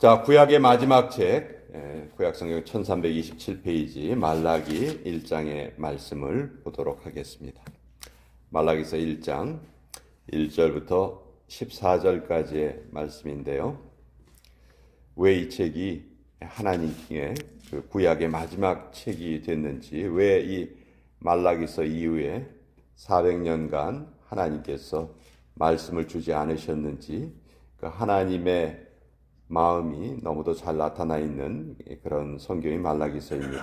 자, 구약의 마지막 책, 구약성경 1327페이지 말라기 1장의 말씀을 보도록 하겠습니다. 말라기서 1장 1절부터 14절까지의 말씀인데요. 왜 이 책이 하나님의 구약의 마지막 책이 됐는지, 왜 이 말라기서 이후에 400년간 하나님께서 말씀을 주지 않으셨는지, 그 하나님의 마음이 너무도 잘 나타나 있는 그런 성경이 말라기서입니다.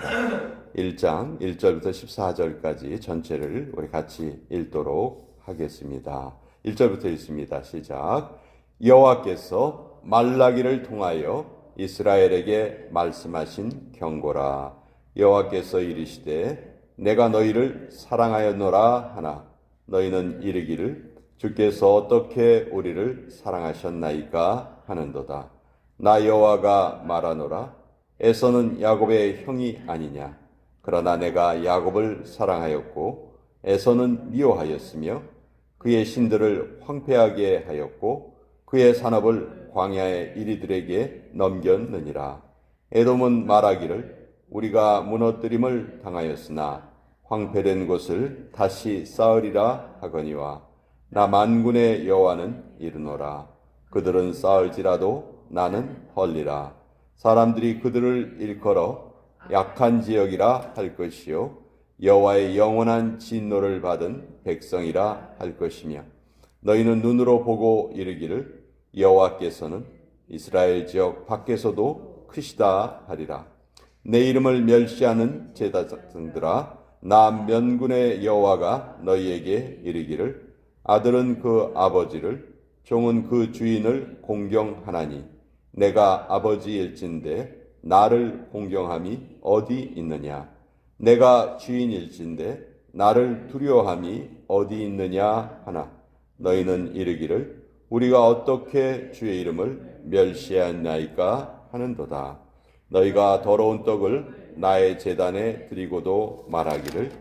1장 1절부터 14절까지 전체를 우리 같이 읽도록 하겠습니다. 1절부터 읽습니다. 시작. 여호와께서 말라기를 통하여 이스라엘에게 말씀하신 경고라. 여호와께서 이르시되 내가 너희를 사랑하였노라 하나 너희는 이르기를 주께서 어떻게 우리를 사랑하셨나이까 하는도다. 나 여호와가 말하노라. 에서는 야곱의 형이 아니냐. 그러나 내가 야곱을 사랑하였고 에서는 미워하였으며 그의 신들을 황폐하게 하였고 그의 산업을 광야의 이리들에게 넘겼느니라. 에돔은 말하기를 우리가 무너뜨림을 당하였으나 황폐된 곳을 다시 쌓으리라 하거니와 나 만군의 여호와는 이르노라. 그들은 쌓을지라도 나는 헐리라. 사람들이 그들을 일컬어 약한 지역이라 할 것이요 여호와의 영원한 진노를 받은 백성이라 할 것이며 너희는 눈으로 보고 이르기를 여호와께서는 이스라엘 지역 밖에서도 크시다 하리라. 내 이름을 멸시하는 제사장들아 나 면군의 여호와가 너희에게 이르기를 아들은 그 아버지를 종은 그 주인을 공경하나니 내가 아버지일진데 나를 공경함이 어디 있느냐. 내가 주인일진데 나를 두려워함이 어디 있느냐 하나 너희는 이르기를 우리가 어떻게 주의 이름을 멸시하였나이까 하는도다. 너희가 더러운 떡을 나의 제단에 드리고도 말하기를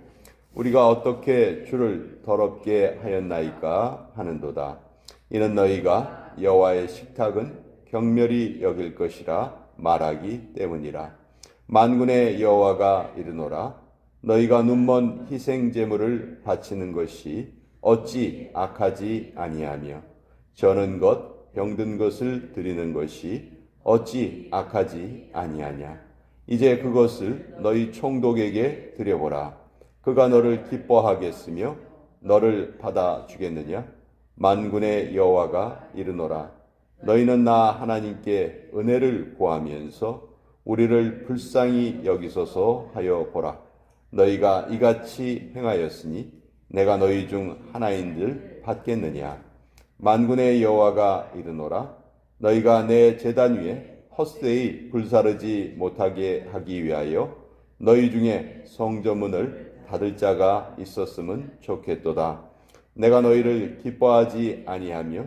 우리가 어떻게 주를 더럽게 하였나이까 하는도다. 이는 너희가 여호와의 식탁은 경멸히 여길 것이라 말하기 때문이라. 만군의 여호와가 이르노라. 너희가 눈먼 희생 제물을 바치는 것이 어찌 악하지 아니하며 저는 것 병든 것을 드리는 것이 어찌 악하지 아니하냐. 이제 그것을 너희 총독에게 드려보라. 그가 너를 기뻐하겠으며 너를 받아주겠느냐. 만군의 여호와가 이르노라. 너희는 나 하나님께 은혜를 구하면서 우리를 불쌍히 여기소서 하여 보라. 너희가 이같이 행하였으니 내가 너희 중 하나인들 받겠느냐. 만군의 여호와가 이르노라. 너희가 내 제단 위에 헛되이 불사르지 못하게 하기 위하여 너희 중에 성전문을 닫을 자가 있었으면 좋겠도다. 내가 너희를 기뻐하지 아니하며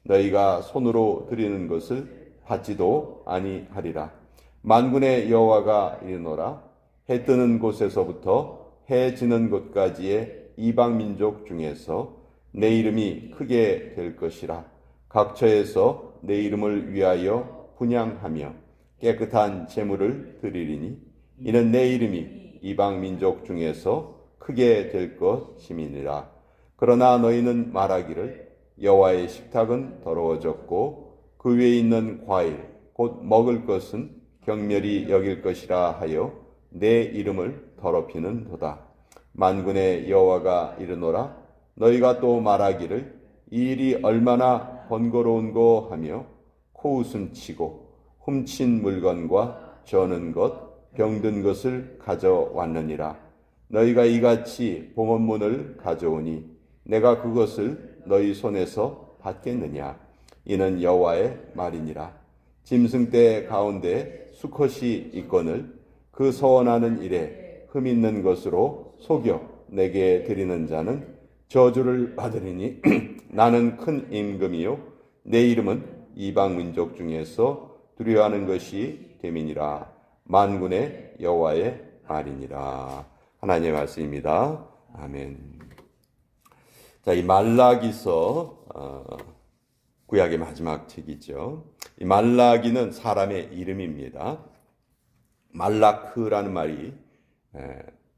너희가 손으로 드리는 것을 받지도 아니하리라. 만군의 여호와가 이르노라. 해 뜨는 곳에서부터 해 지는 곳까지의 이방 민족 중에서 내 이름이 크게 될 것이라. 각처에서 내 이름을 위하여 분향하며 깨끗한 제물을 드리리니 이는 내 이름이 이방 민족 중에서 크게 될 것임이니라. 그러나 너희는 말하기를 여호와의 식탁은 더러워졌고 그 위에 있는 과일 곧 먹을 것은 경멸히 여길 것이라 하여 내 이름을 더럽히는 도다. 만군의 여호와가 이르노라. 너희가 또 말하기를 이 일이 얼마나 번거로운고 하며 코웃음 치고 훔친 물건과 저는 것 병든 것을 가져왔느니라. 너희가 이같이 봉헌문을 가져오니 내가 그것을 너희 손에서 받겠느냐. 이는 여호와의 말이니라. 짐승떼 가운데 수컷이 있거늘 그 서원하는 일에 흠 있는 것으로 속여 내게 드리는 자는 저주를 받으리니 나는 큰 임금이요 내 이름은 이방 민족 중에서 두려워하는 것이 됨이니라. 만군의 여호와의 말이니라. 하나님의 말씀입니다. 아멘. 자, 이 말라기서 구약의 마지막 책이죠. 이 말라기는 사람의 이름입니다. 말라크라는 말이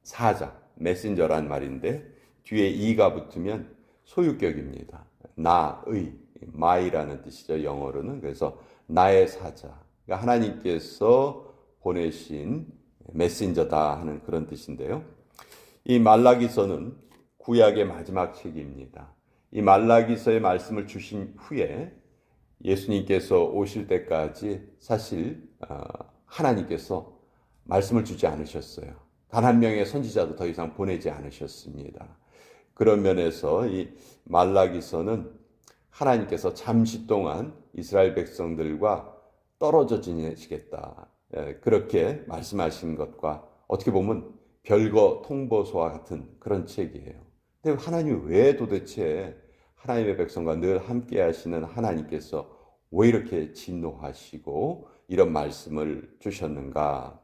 사자, 메신저란 말인데 뒤에 이가 붙으면 소유격입니다. 나의, my라는 뜻이죠. 영어로는. 그래서 나의 사자. 그러니까 하나님께서 보내신 메신저다 하는 그런 뜻인데요. 이 말라기서는 구약의 마지막 책입니다. 이 말라기서의 말씀을 주신 후에 예수님께서 오실 때까지 사실 하나님께서 말씀을 주지 않으셨어요. 단 한 명의 선지자도 더 이상 보내지 않으셨습니다. 그런 면에서 이 말라기서는 하나님께서 잠시 동안 이스라엘 백성들과 떨어져 지내시겠다. 그렇게 말씀하신 것과 어떻게 보면 별거 통보서와 같은 그런 책이에요. 근데 하나님이 왜 도대체 하나님의 백성과 늘 함께 하시는 하나님께서 왜 이렇게 진노하시고 이런 말씀을 주셨는가?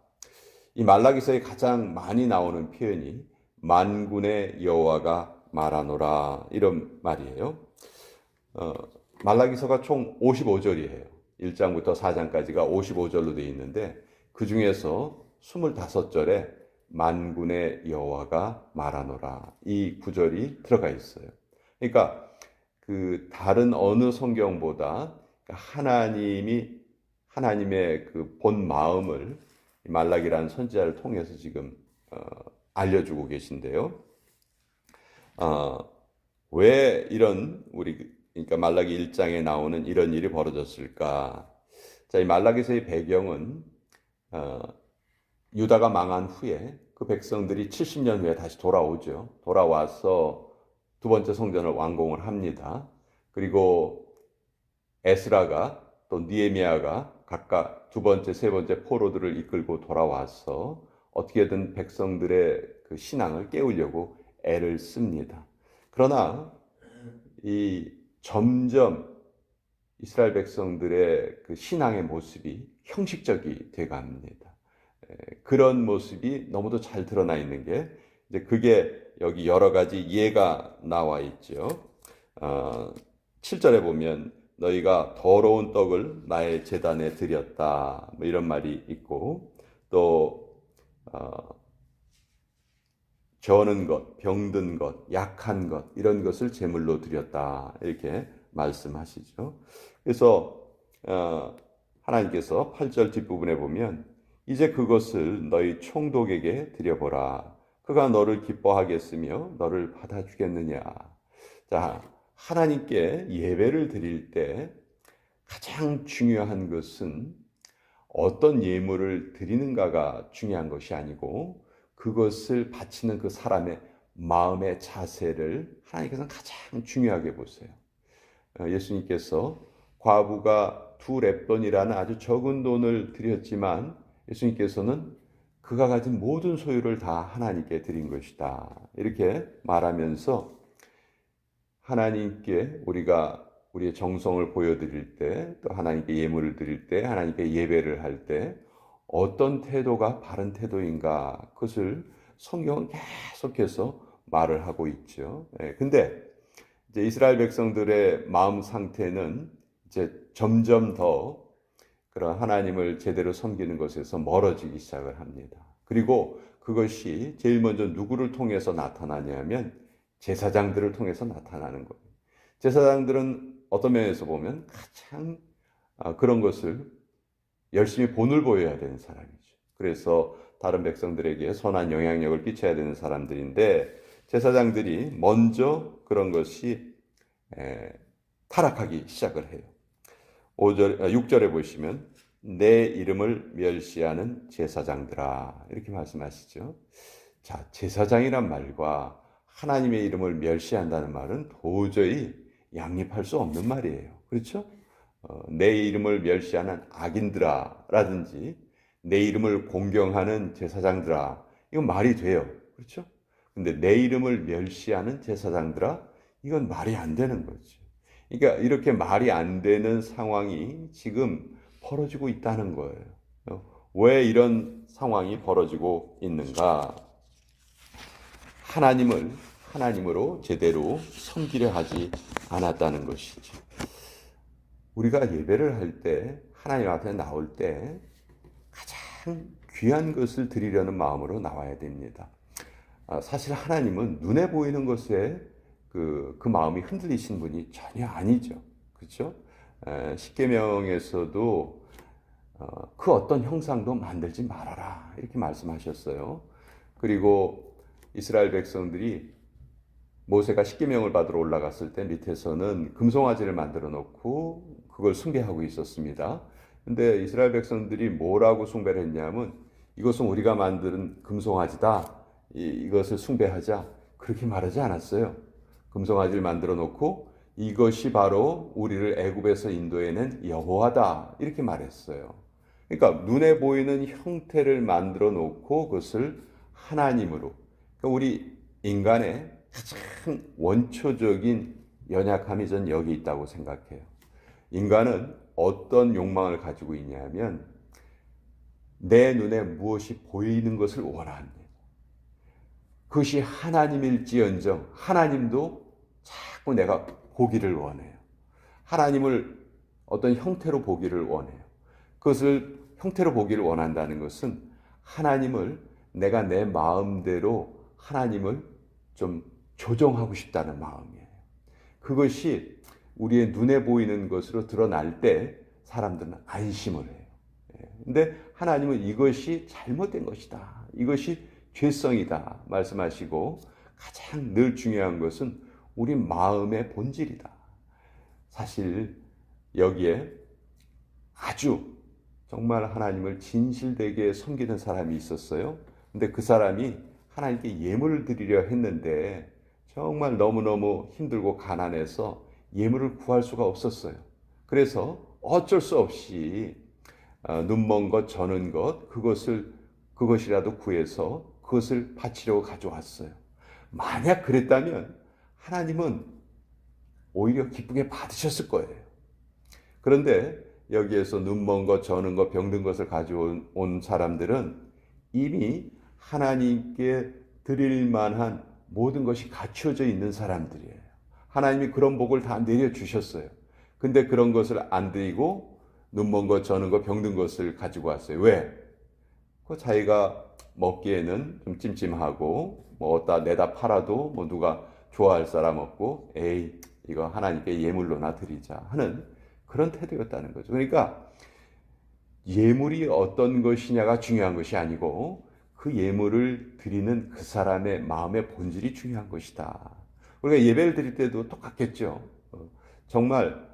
이 말라기서에 가장 많이 나오는 표현이 만군의 여호와가 말하노라 이런 말이에요. 말라기서가 총 55절이에요. 1장부터 4장까지가 55절로 되어 있는데 그 중에서 25절에 만군의 여호와가 말하노라 이 구절이 들어가 있어요. 그러니까 그 다른 어느 성경보다 하나님의 그 본 마음을 말라기라는 선지자를 통해서 지금 알려주고 계신데요. 왜 이런 그러니까 말라기 1장에 나오는 이런 일이 벌어졌을까? 자, 이 말라기서의 배경은 유다가 망한 후에 그 백성들이 70년 후에 다시 돌아오죠. 돌아와서 두 번째 성전을 완공을 합니다. 그리고 에스라가 또 느헤미야가 각각 두 번째, 세 번째 포로들을 이끌고 돌아와서 어떻게든 백성들의 그 신앙을 깨우려고 애를 씁니다. 그러나 이 점점 이스라엘 백성들의 그 신앙의 모습이 형식적이 돼갑니다. 그런 모습이 너무도 잘 드러나 있는 게 이제 그게 여기 여러 가지 예가 나와 있죠. 7절에 보면 너희가 더러운 떡을 나의 제단에 드렸다 뭐 이런 말이 있고 또 저는 것, 병든 것, 약한 것 이런 것을 제물로 드렸다 이렇게 말씀하시죠. 그래서 하나님께서 8절 뒷부분에 보면 이제 그것을 너희 총독에게 드려보라. 그가 너를 기뻐하겠으며 너를 받아주겠느냐. 자, 하나님께 예배를 드릴 때 가장 중요한 것은 어떤 예물을 드리는가가 중요한 것이 아니고 그것을 바치는 그 사람의 마음의 자세를 하나님께서는 가장 중요하게 보세요. 예수님께서 과부가 2렙돈이라는 아주 적은 돈을 드렸지만 예수님께서는 그가 가진 모든 소유를 다 하나님께 드린 것이다. 이렇게 말하면서 하나님께 우리가 우리의 정성을 보여드릴 때, 또 하나님께 예물을 드릴 때, 하나님께 예배를 할 때 어떤 태도가 바른 태도인가 그것을 성경은 계속해서 말을 하고 있죠. 근데 이제 이스라엘 백성들의 마음 상태는 이제 점점 더 그런 하나님을 제대로 섬기는 것에서 멀어지기 시작을 합니다. 그리고 그것이 제일 먼저 누구를 통해서 나타나냐면 제사장들을 통해서 나타나는 거예요. 제사장들은 어떤 면에서 보면 가장 그런 것을 열심히 본을 보여야 되는 사람이죠. 그래서 다른 백성들에게 선한 영향력을 끼쳐야 되는 사람들인데 제사장들이 먼저 그런 것이 타락하기 시작을 해요. 6절에 보시면 내 이름을 멸시하는 제사장들아 이렇게 말씀하시죠. 자, 제사장이란 말과 하나님의 이름을 멸시한다는 말은 도저히 양립할 수 없는 말이에요. 그렇죠? 내 이름을 멸시하는 악인들아 라든지 내 이름을 공경하는 제사장들아 이건 말이 돼요. 그렇죠? 근데 내 이름을 멸시하는 제사장들아 이건 말이 안 되는 거죠. 그러니까 이렇게 말이 안 되는 상황이 지금 벌어지고 있다는 거예요. 왜 이런 상황이 벌어지고 있는가? 하나님으로 제대로 섬기려 하지 않았다는 것이죠. 우리가 예배를 할 때, 하나님 앞에 나올 때 가장 귀한 것을 드리려는 마음으로 나와야 됩니다. 사실 하나님은 눈에 보이는 것에 그 마음이 흔들리신 분이 전혀 아니죠. 그렇죠? 십계명에서도 그 어떤 형상도 만들지 말아라 이렇게 말씀하셨어요. 그리고 이스라엘 백성들이 모세가 십계명을 받으러 올라갔을 때 밑에서는 금송아지를 만들어 놓고 그걸 숭배하고 있었습니다. 근데 이스라엘 백성들이 뭐라고 숭배를 했냐면 이것은 우리가 만든 금송아지다. 이것을 숭배하자. 그렇게 말하지 않았어요. 금송아지를 만들어 놓고 이것이 바로 우리를 애굽에서 인도해낸 여호와다. 이렇게 말했어요. 그러니까 눈에 보이는 형태를 만들어 놓고 그것을 하나님으로. 그러니까 우리 인간의 가장 원초적인 연약함이 전 여기 있다고 생각해요. 인간은 어떤 욕망을 가지고 있냐면 내 눈에 무엇이 보이는 것을 원합니다. 그것이 하나님일지언정 하나님도 자꾸 내가 보기를 원해요. 하나님을 어떤 형태로 보기를 원해요. 그것을 형태로 보기를 원한다는 것은 하나님을 내가 내 마음대로 하나님을 좀 조정하고 싶다는 마음이에요. 그것이 우리의 눈에 보이는 것으로 드러날 때 사람들은 안심을 해요. 근데 하나님은 이것이 잘못된 것이다. 이것이 죄성이다. 말씀하시고 가장 늘 중요한 것은 우리 마음의 본질이다. 사실 여기에 아주 정말 하나님을 진실되게 섬기는 사람이 있었어요. 근데 그 사람이 하나님께 예물을 드리려 했는데 정말 너무너무 힘들고 가난해서 예물을 구할 수가 없었어요. 그래서 어쩔 수 없이 눈먼 것, 저는 것, 그것이라도 구해서 그것을 바치려고 가져왔어요. 만약 그랬다면 하나님은 오히려 기쁘게 받으셨을 거예요. 그런데 여기에서 눈먼 것, 저는 것, 병든 것을 가져온 사람들은 이미 하나님께 드릴 만한 모든 것이 갖춰져 있는 사람들이에요. 하나님이 그런 복을 다 내려주셨어요. 근데 그런 것을 안 드리고 눈먼 것, 저는 것, 병든 것을 가지고 왔어요. 왜? 그 자기가 먹기에는 좀 찜찜하고 뭐 어디다 내다 팔아도 뭐 누가 좋아할 사람 없고 에이 이거 하나님께 예물로나 드리자 하는 그런 태도였다는 거죠. 그러니까 예물이 어떤 것이냐가 중요한 것이 아니고 그 예물을 드리는 그 사람의 마음의 본질이 중요한 것이다. 우리가 예배를 드릴 때도 똑같겠죠. 정말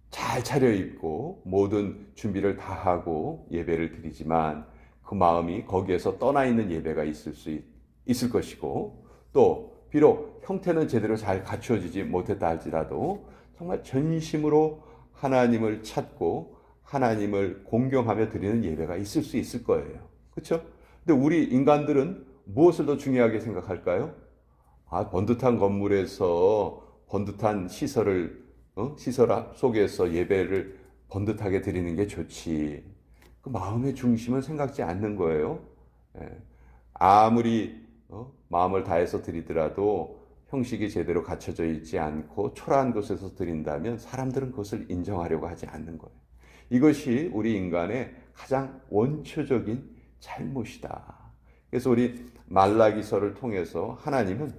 잘 차려입고 모든 준비를 다 하고 예배를 드리지만 그 마음이 거기에서 떠나 있는 예배가 있을 것이고 또 비록 형태는 제대로 잘 갖추어지지 못했다 할지라도 정말 전심으로 하나님을 찾고 하나님을 공경하며 드리는 예배가 있을 수 있을 거예요. 그렇죠? 근데 우리 인간들은 무엇을 더 중요하게 생각할까요? 번듯한 건물에서 번듯한 시설 속에서 예배를 번듯하게 드리는 게 좋지. 그 마음의 중심은 생각지 않는 거예요. 아무리 마음을 다해서 드리더라도 형식이 제대로 갖춰져 있지 않고 초라한 곳에서 드린다면 사람들은 그것을 인정하려고 하지 않는 거예요. 이것이 우리 인간의 가장 원초적인 잘못이다. 그래서 우리 말라기서를 통해서 하나님은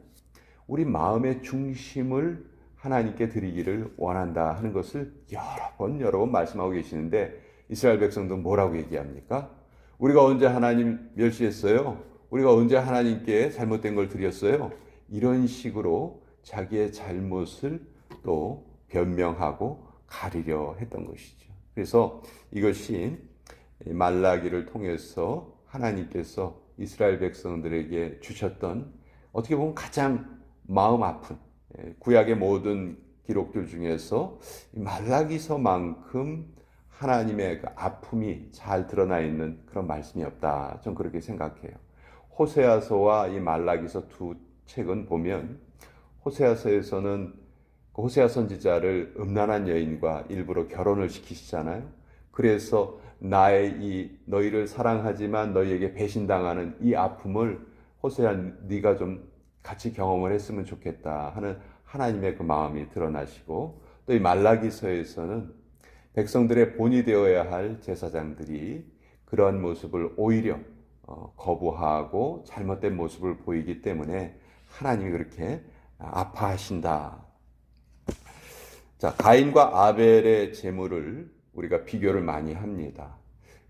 우리 마음의 중심을 하나님께 드리기를 원한다 하는 것을 여러 번 말씀하고 계시는데 이스라엘 백성도 뭐라고 얘기합니까? 우리가 언제 하나님 멸시했어요? 우리가 언제 하나님께 잘못된 걸 드렸어요? 이런 식으로 자기의 잘못을 또 변명하고 가리려 했던 것이죠. 그래서 이것이 말라기를 통해서 하나님께서 이스라엘 백성들에게 주셨던 어떻게 보면 가장 마음 아픈 구약의 모든 기록들 중에서 말라기서만큼 하나님의 그 아픔이 잘 드러나 있는 그런 말씀이 없다. 전 그렇게 생각해요. 호세아서와 이 말라기서 두 책은 보면 호세아서에서는 그 호세아 선지자를 음란한 여인과 일부러 결혼을 시키시잖아요. 그래서 나의 이 너희를 사랑하지만 너희에게 배신당하는 이 아픔을 호세아 네가 좀 같이 경험을 했으면 좋겠다 하는 하나님의 그 마음이 드러나시고 또 이 말라기서에서는 백성들의 본이 되어야 할 제사장들이 그러한 모습을 오히려 거부하고 잘못된 모습을 보이기 때문에 하나님이 그렇게 아파하신다. 자, 가인과 아벨의 제물을 우리가 비교를 많이 합니다.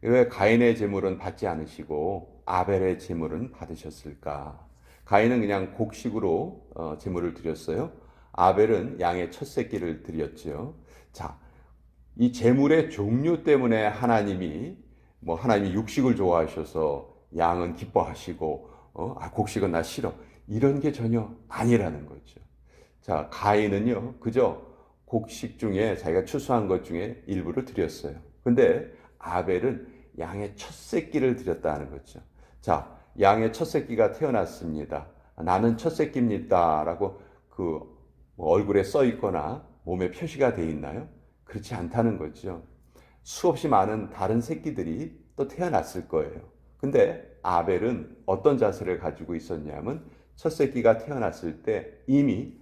왜 가인의 제물은 받지 않으시고 아벨의 제물은 받으셨을까? 가인은 그냥 곡식으로 제물을 드렸어요. 아벨은 양의 첫 새끼를 드렸죠. 자, 이 제물의 종류 때문에 하나님이 육식을 좋아하셔서 양은 기뻐하시고 곡식은 나 싫어, 이런 게 전혀 아니라는 거죠. 자, 가인은요 그저 곡식 중에 자기가 추수한 것 중에 일부를 드렸어요. 근데 아벨은 양의 첫 새끼를 드렸다는 거죠. 자, 양의 첫 새끼가 태어났습니다. 나는 첫 새끼입니다라고 얼굴에 써 있거나 몸에 표시가 돼 있나요? 그렇지 않다는 거죠. 수없이 많은 다른 새끼들이 또 태어났을 거예요. 근데 아벨은 어떤 자세를 가지고 있었냐면 첫 새끼가 태어났을 때 이미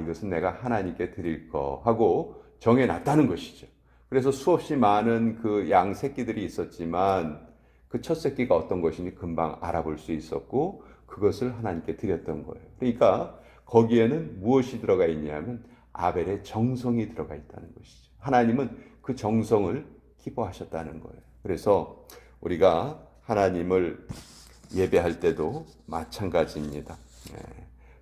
이것은 내가 하나님께 드릴 거 하고 정해놨다는 것이죠. 그래서 수없이 많은 그 양 새끼들이 있었지만 그 첫 새끼가 어떤 것인지 금방 알아볼 수 있었고 그것을 하나님께 드렸던 거예요. 그러니까 거기에는 무엇이 들어가 있냐면 아벨의 정성이 들어가 있다는 것이죠. 하나님은 그 정성을 기뻐하셨다는 거예요. 그래서 우리가 하나님을 예배할 때도 마찬가지입니다.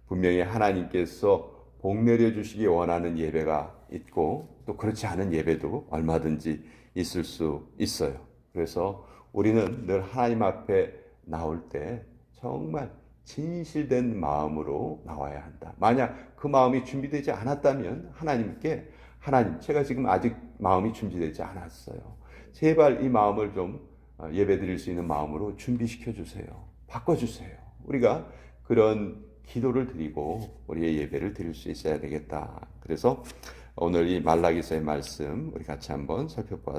분명히 하나님께서 복 내려주시기 원하는 예배가 있고 또 그렇지 않은 예배도 얼마든지 있을 수 있어요. 그래서 우리는 늘 하나님 앞에 나올 때 정말 진실된 마음으로 나와야 한다. 만약 그 마음이 준비되지 않았다면 하나님께 제가 지금 아직 마음이 준비되지 않았어요. 제발 이 마음을 좀 예배드릴 수 있는 마음으로 준비시켜 주세요. 바꿔주세요. 우리가 그런 기도를 드리고 우리의 예배를 드릴 수 있어야 되겠다. 그래서 오늘 이 말라기서의 말씀 우리 같이 한번 살펴보았습니다.